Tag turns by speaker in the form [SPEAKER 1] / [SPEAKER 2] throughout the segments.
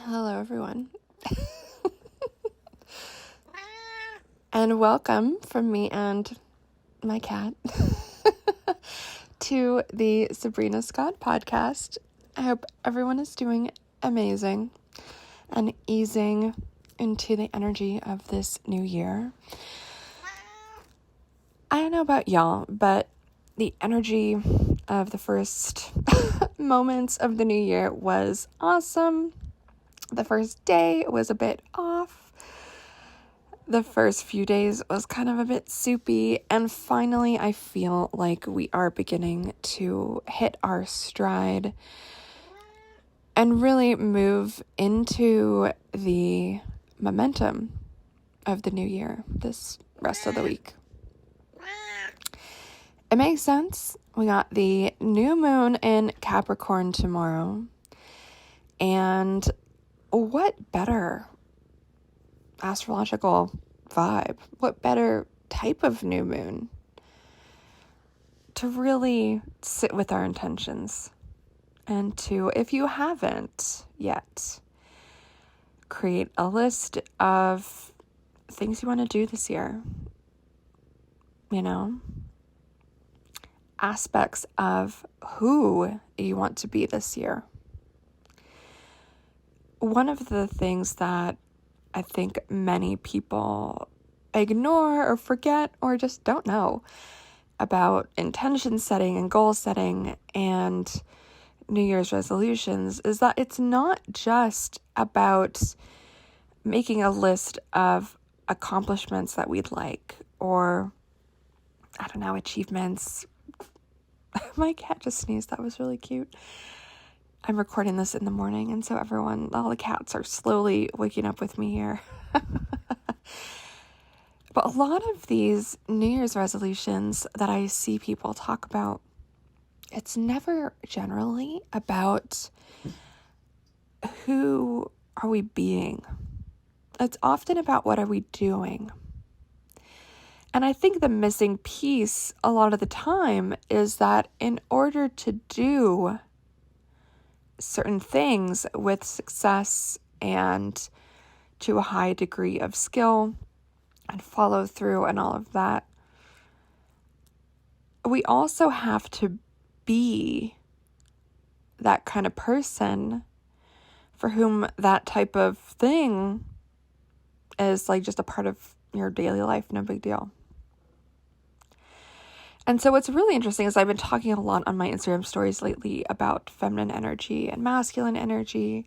[SPEAKER 1] Hello, everyone, and welcome from me and my cat to the Sabrina Scott podcast. I hope everyone is doing amazing and easing into the energy of this new year. I don't know about y'all, but the energy of the first moments of the new year was awesome. The first day was a bit off. The first few days was kind of a bit soupy. And finally, I feel like we are beginning to hit our stride and really move into the momentum of the new year this rest of the week. It makes sense. We got the new moon in Capricorn tomorrow. And what better astrological vibe, what better type of new moon to really sit with our intentions and to, if you haven't yet, create a list of things you want to do this year, aspects of who you want to be this year. One of the things that I think many people ignore or forget or just don't know about intention setting and goal setting and New Year's resolutions is that it's not just about making a list of accomplishments that we'd like or, achievements. My cat just sneezed. That was really cute. I'm recording this in the morning, and so all the cats are slowly waking up with me here. But a lot of these New Year's resolutions that I see people talk about, it's never generally about who are we being. It's often about what are we doing. And I think the missing piece a lot of the time is that in order to do certain things with success and to a high degree of skill and follow through and all of that, we also have to be that kind of person for whom that type of thing is like just a part of your daily life, no big deal. And so what's really interesting is I've been talking a lot on my Instagram stories lately about feminine energy and masculine energy.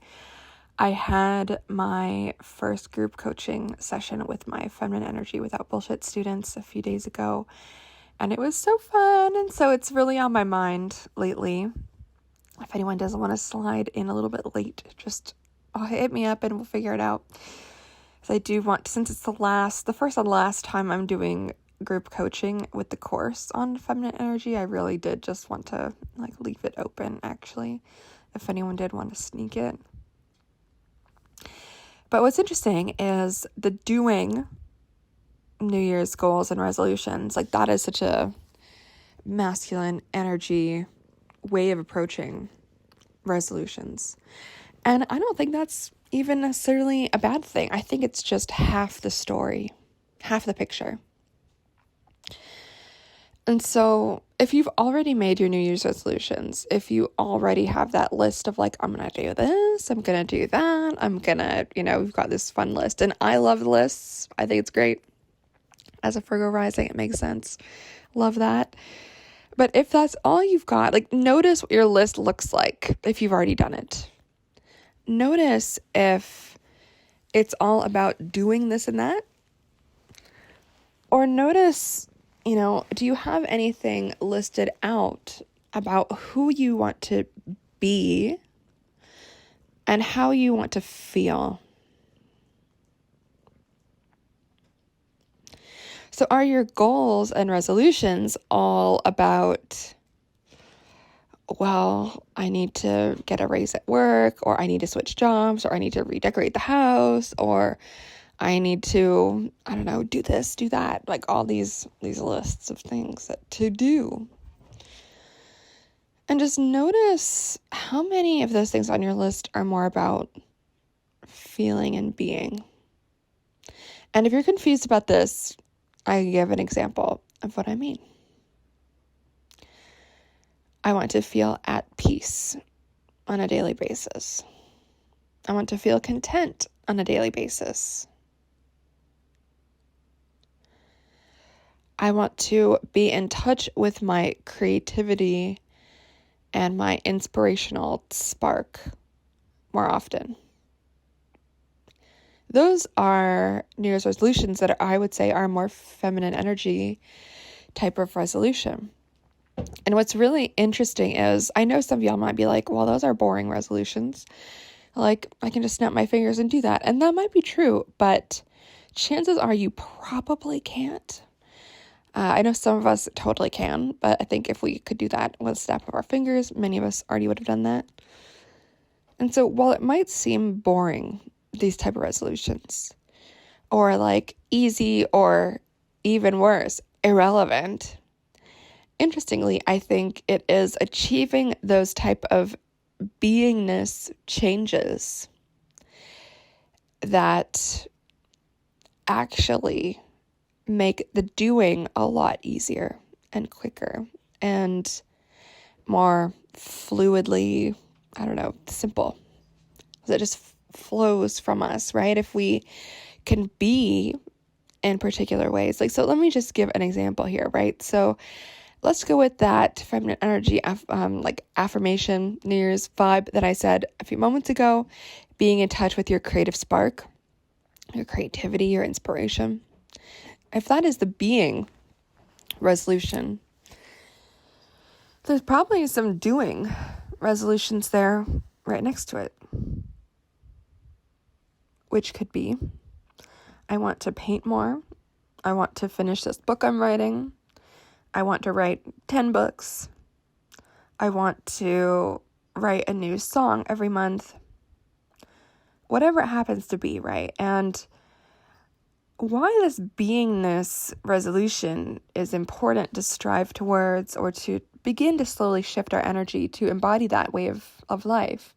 [SPEAKER 1] I had my first group coaching session with my Feminine Energy Without Bullshit students a few days ago, and it was so fun. And so it's really on my mind lately. If anyone doesn't want to slide in a little bit late, just hit me up and we'll figure it out. So I do want, since it's the first and last time I'm doing group coaching with the course on feminine energy, I really did just want to leave it open, actually, if anyone did want to sneak it. But what's interesting is the doing New Year's goals and resolutions, that is such a masculine energy way of approaching resolutions. And I don't think that's even necessarily a bad thing. I think it's just half the story, half the picture. And so if you've already made your New Year's resolutions, if you already have that list of I'm going to do this, I'm going to do that, I'm going to, we've got this fun list. And I love lists. I think it's great. As a Virgo rising, it makes sense. Love that. But if that's all you've got, notice what your list looks like if you've already done it. Notice if it's all about doing this and that. Or notice, do you have anything listed out about who you want to be and how you want to feel? So are your goals and resolutions all about, I need to get a raise at work, or I need to switch jobs, or I need to redecorate the house, or I need to, do this, do that, all these lists of things to do. And just notice how many of those things on your list are more about feeling, and being. And if you're confused about this, I give an example of what I mean. I want to feel at peace on a daily basis. I want to feel content on a daily basis. I want to be in touch with my creativity and my inspirational spark more often. Those are New Year's resolutions that I would say are more feminine energy type of resolution. And what's really interesting is, I know some of y'all might be like, well, those are boring resolutions. Like, I can just snap my fingers and do that. And that might be true, but chances are you probably can't. I know some of us totally can, but I think if we could do that with a snap of our fingers, many of us already would have done that. And so while it might seem boring, these type of resolutions, or like easy, or even worse, irrelevant, interestingly, I think it is achieving those type of beingness changes that actually make the doing a lot easier and quicker and more fluidly, simple. It just flows from us, right? If we can be in particular ways. So let me just give an example here, right? So let's go with that feminine energy, affirmation, New Year's vibe that I said a few moments ago, being in touch with your creative spark, your creativity, your inspiration. If that is the being resolution, there's probably some doing resolutions there right next to it, which could be, I want to paint more. I want to finish this book I'm writing. I want to write 10 books. I want to write a new song every month. Whatever it happens to be, right? And why this beingness resolution is important to strive towards, or to begin to slowly shift our energy to embody that way of life.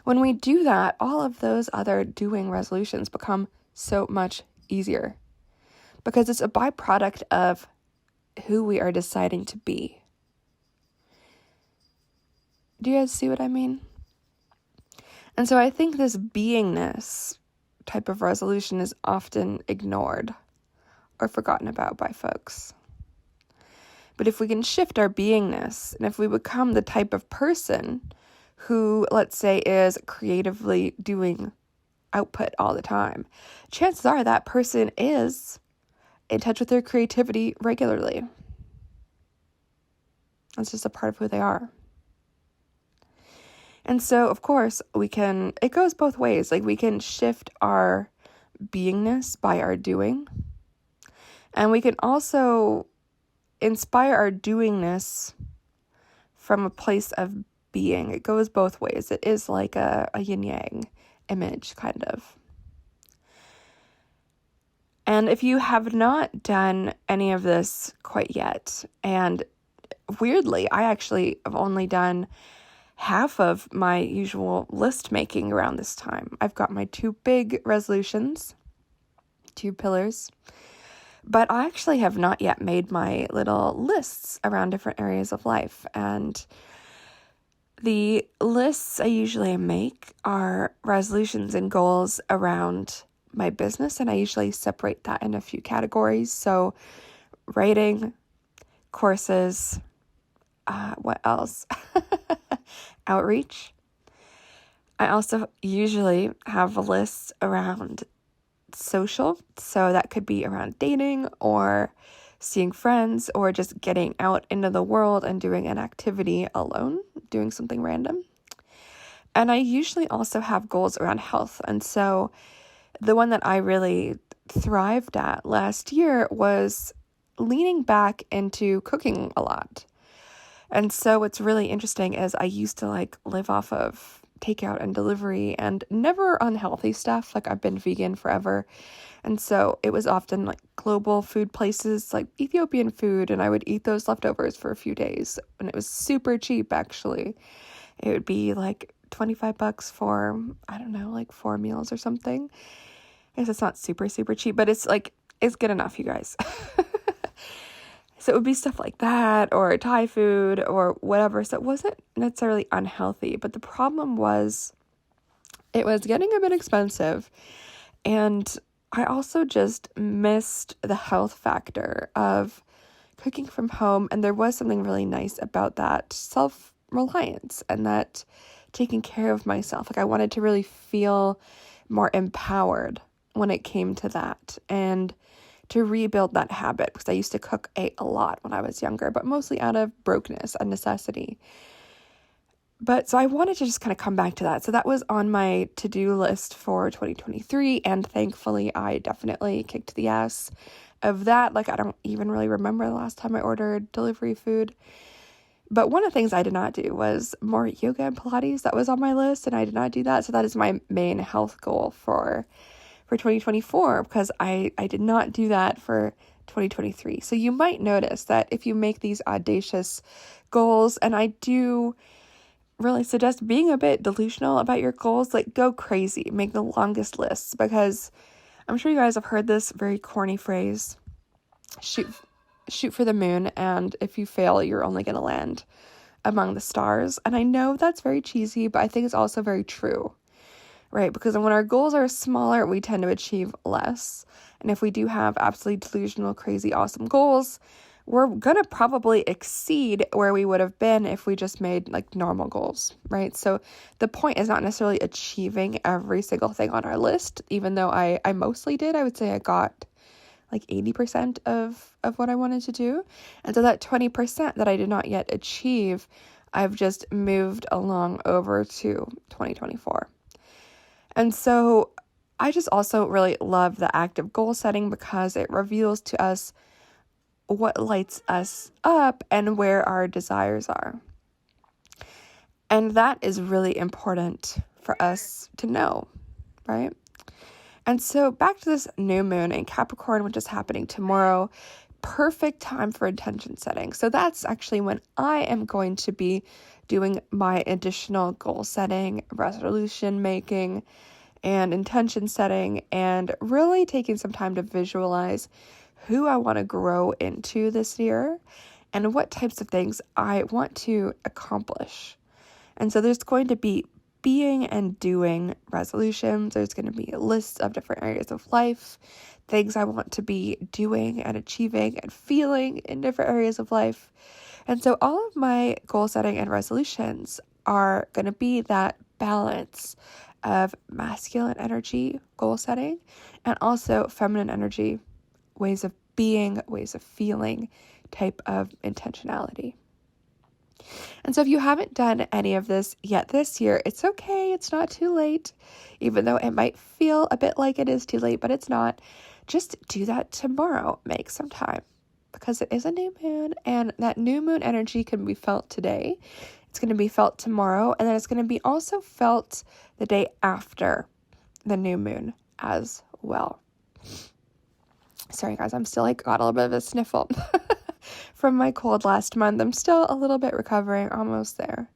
[SPEAKER 1] When we do that, all of those other doing resolutions become so much easier, because it's a byproduct of who we are deciding to be. Do you guys see what I mean? And so I think this beingness type of resolution is often ignored or forgotten about by folks. But if we can shift our beingness, and if we become the type of person who, let's say, is creatively doing output all the time, chances are that person is in touch with their creativity regularly. That's just a part of who they are. And so, of course, it goes both ways. We can shift our beingness by our doing. And we can also inspire our doingness from a place of being. It goes both ways. It is like a yin-yang image, kind of. And if you have not done any of this quite yet, and weirdly, I actually have only done half of my usual list making around this time. I've got my 2 big resolutions, 2 pillars, but I actually have not yet made my little lists around different areas of life. And the lists I usually make are resolutions and goals around my business, and I usually separate that in a few categories. So writing, courses, what else? Outreach. I also usually have a list around social. So that could be around dating, or seeing friends, or just getting out into the world and doing an activity alone, doing something random. And I usually also have goals around health. And so the one that I really thrived at last year was leaning back into cooking a lot. And so what's really interesting is I used to live off of takeout and delivery, and never unhealthy stuff. I've been vegan forever. And so it was often global food places, like Ethiopian food, and I would eat those leftovers for a few days. And it was super cheap, actually. It would be $25 for, I don't know, like 4 meals or something. I guess it's not super, super cheap, but it's like, it's good enough, you guys. So it would be stuff like that, or Thai food, or whatever. So it wasn't necessarily unhealthy, but the problem was it was getting a bit expensive. And I also just missed the health factor of cooking from home. And there was something really nice about that self-reliance and that taking care of myself. Like, I wanted to really feel more empowered when it came to that, and to rebuild that habit, because I used to cook a lot when I was younger, but mostly out of brokenness and necessity. But so I wanted to just kind of come back to that. So that was on my to-do list for 2023. And thankfully, I definitely kicked the ass of that. Like, I don't even really remember the last time I ordered delivery food. But one of the things I did not do was more yoga and Pilates. That was on my list, and I did not do that. So that is my main health goal for 2024, because I did not do that for 2023. So you might notice that if you make these audacious goals, and I do really suggest being a bit delusional about your goals, like, go crazy, make the longest lists, because I'm sure you guys have heard this very corny phrase, shoot for the moon, and if you fail, you're only going to land among the stars. And I know that's very cheesy, but I think it's also very true. Right? Because when our goals are smaller, we tend to achieve less. And if we do have absolutely delusional, crazy, awesome goals, we're going to probably exceed where we would have been if we just made like normal goals, right? So the point is not necessarily achieving every single thing on our list, even though I mostly did. I would say I got like 80% of what I wanted to do. And so that 20% that I did not yet achieve, I've just moved along over to 2024. And so I just also really love the act of goal setting, because it reveals to us what lights us up and where our desires are. And that is really important for us to know, right? And so back to this new moon in Capricorn, which is happening tomorrow, perfect time for intention setting. So that's actually when I am going to be doing my additional goal setting, resolution making, and intention setting, and really taking some time to visualize who I want to grow into this year and what types of things I want to accomplish. And so there's going to be being and doing resolutions. There's going to be a list of different areas of life, things I want to be doing and achieving and feeling in different areas of life. And so all of my goal setting and resolutions are going to be that balance of masculine energy goal setting and also feminine energy, ways of being, ways of feeling type of intentionality. And so if you haven't done any of this yet this year, it's okay. It's not too late, even though it might feel a bit like it is too late, but it's not. Just do that tomorrow. Make some time, because it is a new moon, and that new moon energy can be felt today. It's going to be felt tomorrow, and then it's going to be also felt the day after the new moon as well. Sorry, guys, I'm still got a little bit of a sniffle from my cold last month. I'm still a little bit recovering, almost there.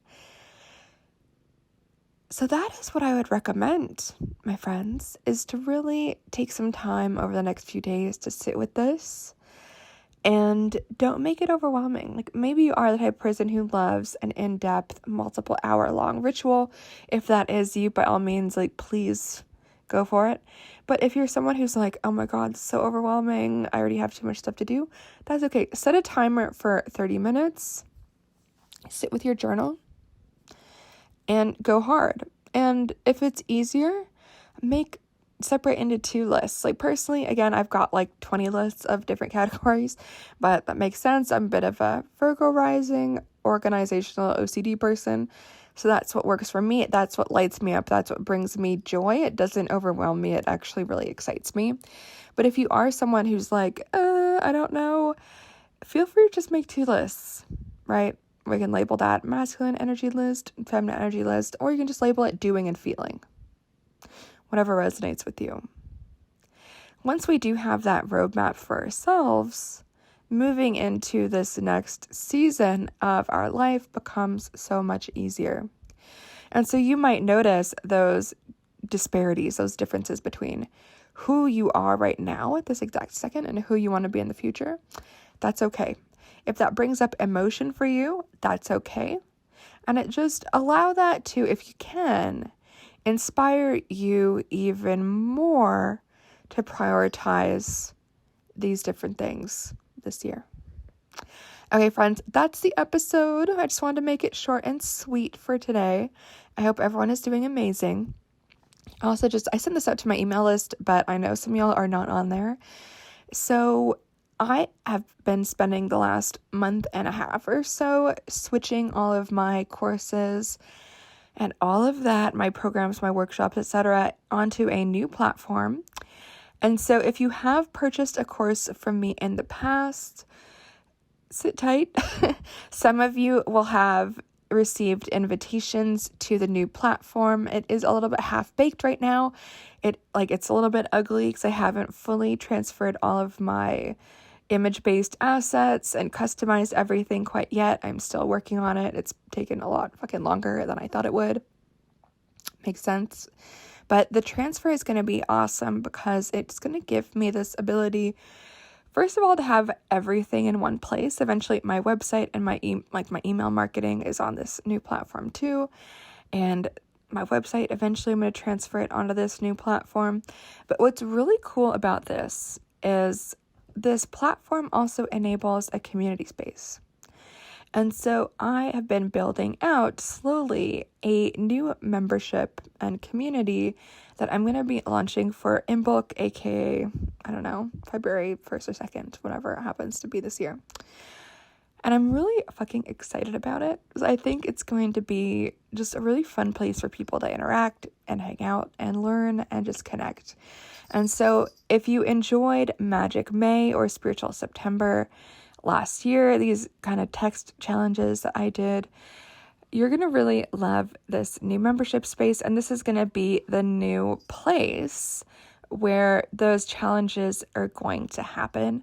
[SPEAKER 1] So that is what I would recommend, my friends, is to really take some time over the next few days to sit with this. And don't make it overwhelming. Like, maybe you are the type of person who loves an in-depth, multiple hour-long ritual. If that is you, by all means, please go for it. But if you're someone who's like, oh my God, it's so overwhelming, I already have too much stuff to do, that's okay. Set a timer for 30 minutes. Sit with your journal and go hard. And if it's easier, separate into 2 lists. Personally, again, I've got 20 lists of different categories, but that makes sense. I'm a bit of a Virgo rising, organizational OCD person. So that's what works for me. That's what lights me up. That's what brings me joy. It doesn't overwhelm me. It actually really excites me. But if you are someone who's I don't know, feel free to just make 2 lists, right? We can label that masculine energy list, feminine energy list, or you can just label it doing and feeling. Whatever resonates with you. Once we do have that roadmap for ourselves, moving into this next season of our life becomes so much easier. And so you might notice those disparities, those differences between who you are right now at this exact second and who you want to be in the future. That's okay. If that brings up emotion for you, that's okay. And it just allow that to, if you can, inspire you even more to prioritize these different things this year. Okay, friends, that's the episode. I just wanted to make it short and sweet for today. I hope everyone is doing amazing. Also, I sent this out to my email list, but I know some of y'all are not on there. So I have been spending the last month and a half or so switching all of my courses and all of that, my programs, my workshops, etc., onto a new platform. And so if you have purchased a course from me in the past, sit tight. Some of you will have received invitations to the new platform. It is a little bit half-baked right now. It's a little bit ugly because I haven't fully transferred all of my image-based assets and customized everything quite yet. I'm still working on it. It's taken a lot fucking longer than I thought it would. Makes sense. But the transfer is going to be awesome because it's going to give me this ability, first of all, to have everything in one place. Eventually, my website and my email marketing is on this new platform too. And my website, eventually I'm going to transfer it onto this new platform. But what's really cool about this is this platform also enables a community space. And so I have been building out slowly a new membership and community that I'm going to be launching for InBook, aka, I don't know, February 1st or 2nd, whatever it happens to be this year. And I'm really fucking excited about it because I think it's going to be just a really fun place for people to interact and hang out and learn and just connect. And so if you enjoyed Magic May or Spiritual September last year, these kind of text challenges that I did, you're going to really love this new membership space. And this is going to be the new place where those challenges are going to happen.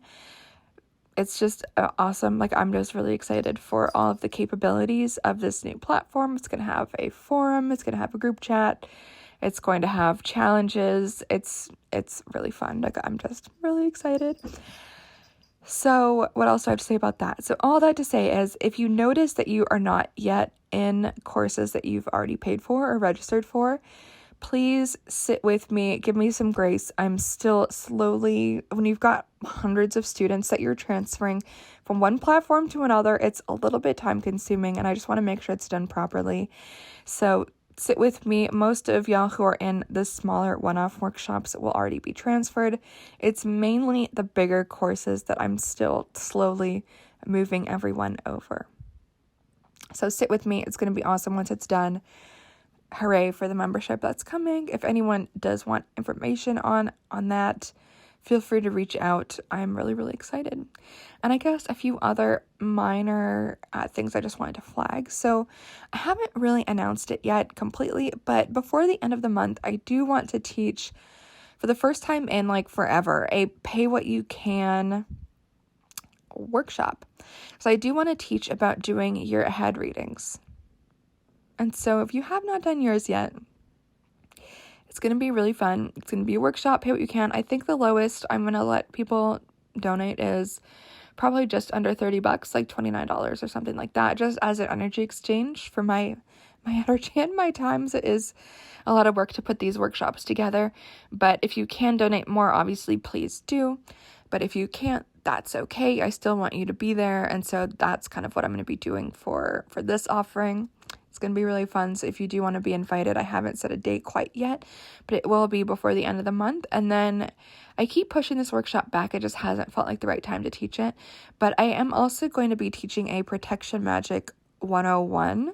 [SPEAKER 1] It's just awesome. I'm just really excited for all of the capabilities of this new platform. It's going to have a forum. It's going to have a group chat. It's going to have challenges. It's really fun. I'm just really excited. So what else do I have to say about that? So all that to say is, if you notice that you are not yet in courses that you've already paid for or registered for, please sit with me, give me some grace. I'm still slowly, when you've got hundreds of students that you're transferring from one platform to another, it's a little bit time consuming, and I just want to make sure it's done properly. So sit with me. Most of y'all who are in the smaller one-off workshops will already be transferred. It's mainly the bigger courses that I'm still slowly moving everyone over. So sit with me. It's going to be awesome once it's done. Hooray for the membership that's coming. If anyone does want information on that, feel free to reach out. I'm really, really excited. And I guess a few other minor things I just wanted to flag. So I haven't really announced it yet completely, but before the end of the month, I do want to teach, for the first time in forever, a pay what you can workshop. So I do want to teach about doing year ahead readings. And so if you have not done yours yet, it's going to be really fun. It's going to be a workshop, pay what you can. I think the lowest I'm going to let people donate is probably just under $30, $29 or something like that, just as an energy exchange for my energy and my time. It is a lot of work to put these workshops together. But if you can donate more, obviously, please do. But if you can't, that's okay. I still want you to be there. And so that's kind of what I'm going to be doing for this offering. It's going to be really fun. So if you do want to be invited, I haven't set a date quite yet, but it will be before the end of the month. And then I keep pushing this workshop back. It just hasn't felt like the right time to teach it. But I am also going to be teaching a Protection Magic 101,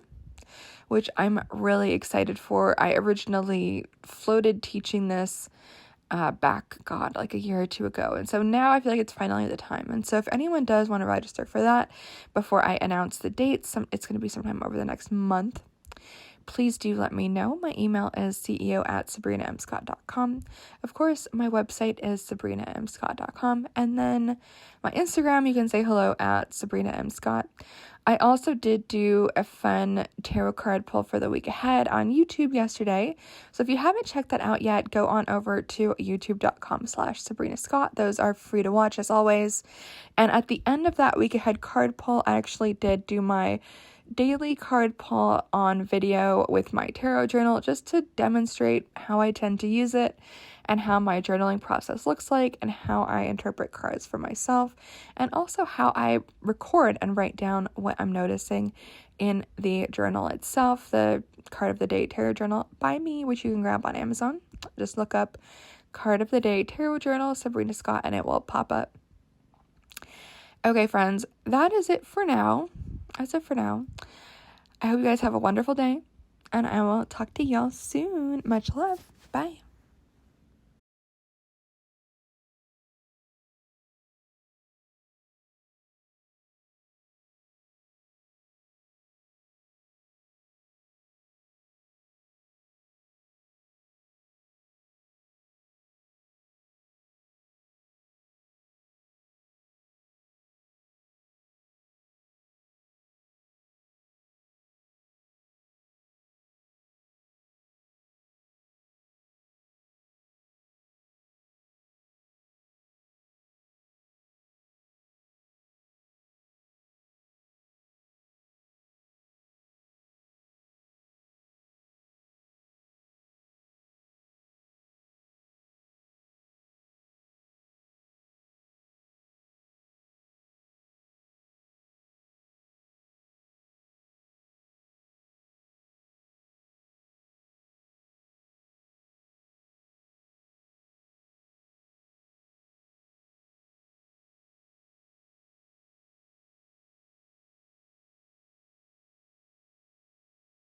[SPEAKER 1] which I'm really excited for. I originally floated teaching this back, a year or two ago. And so now I feel like it's finally the time. And so if anyone does want to register for that before I announce the dates, it's going to be sometime over the next month. please do let me know. My email is ceo@sabrinamscott.com. Of course, my website is sabrinamscott.com. And then my Instagram, you can say hello at sabrinamscott. I also did do a fun tarot card pull for the week ahead on YouTube yesterday. So if you haven't checked that out yet, go on over to youtube.com/Sabrina Scott. Those are free to watch as always. And at the end of that week ahead card pull, I actually did do my daily card pull on video with my tarot journal just to demonstrate how I tend to use it and how my journaling process looks like and how I interpret cards for myself, and also how I record and write down what I'm noticing in the journal itself, the Card of the Day Tarot Journal by me, which you can grab on Amazon. Just look up Card of the Day Tarot Journal, Sabrina Scott, and it will pop up. Okay, friends, that is it for now. That's it for now. I hope you guys have a wonderful day, and I will talk to y'all soon. Much love. Bye.